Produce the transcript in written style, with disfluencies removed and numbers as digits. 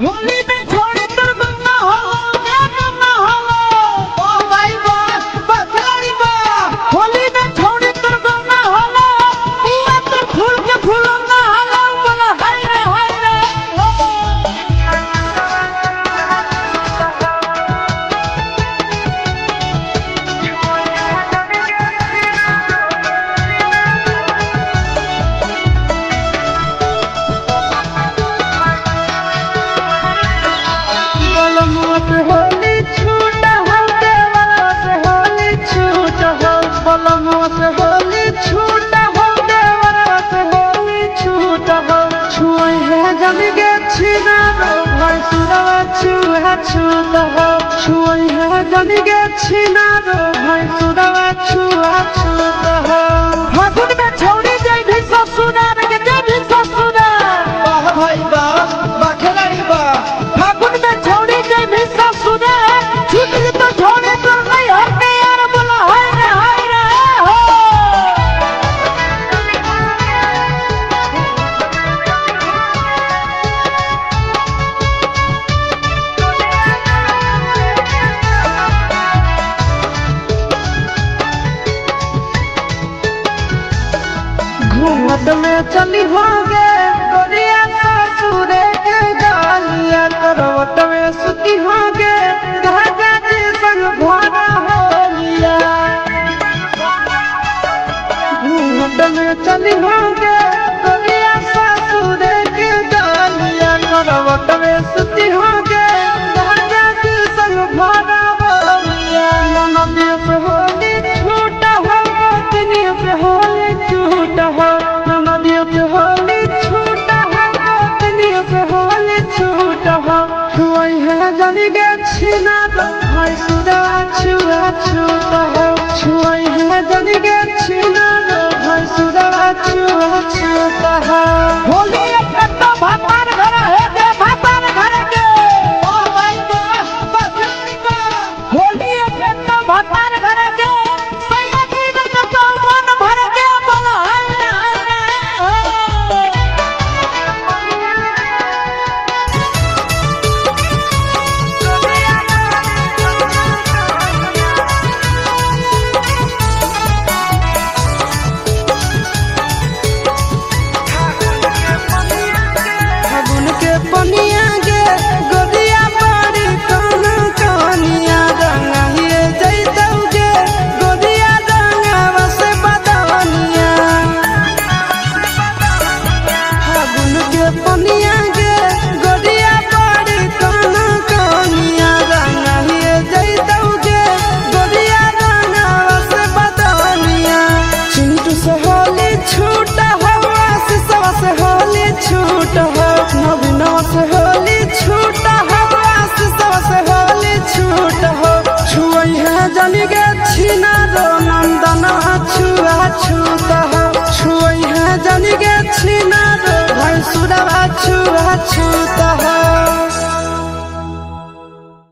होली में छोड़ी तर गंगा हो गंगा हो ओ भाई बा बखलाड़ी बा होली में छोड़ी तर गंगा हो पूरा तर फूल के फूलंगा हलो बोला हाय रे होली छूट हो देवरा से होली छूट हो बलमुआ से होली छूट हो देवरा से होली छूट हो छुई है जन के छीना रो भाई सुरवा छुआ छूट हो छुई है जन के छीना रो भाई सुरवा छुआ छूट हो फागुन में छोड़ी जाई भी ससुराल के जाई भी ससुराल वाह भाई वाह बखलाड़ी वाह फागुन में छोड़ी जाई भी ससुराल छुट्टी तो छोड़े तो नहीं हटे यार बोला हाय रे हो घूमत में चली होगे गोरिया ससुरे के गालिया करवट में सुती होगे धागा जी संग भरा होलिया घूमत में चली होगे गोरिया ससुरे के गालिया करवट में सुती होगे धागा जी संग भरा होलिया ननदी से होली छूट हो गोतनी से होली छूट हो ननदी से होली छूट हो गोतनी से होली छूट हो छुई है जनी गे छीना तो भाई सुदा छुआ छूट हो छुई है जनी गे छीना तो भाई सुदा छुआ छूट हो होली एक तो भातार घर है दे भातार घर के ओ भाई बखलाड़ी बा होली एक तो भातार घर के सैया की न तो मन भर के बोला फागुन के पनिया गे गोदिया बड़ी कौन कनिया रंगा हिए जैतौ गे गोदिया रंगावा से बदवनिया फागुन के पनिया गे गोदिया बड़ी कौन कनिया रंगा हिए जैतौ गे गोदिया रंगावा से बदवनिया चिंटू से होली छूट हो आशीषवा से होली छूट हो नवीनवा से होली छूट हो आशीषवा से होली छूट हो छुई है जनी गे छीना रो नंदनवा छुआ छूट हो छुई है जनी गे छीना रो भाई सुरवा छुआ छूट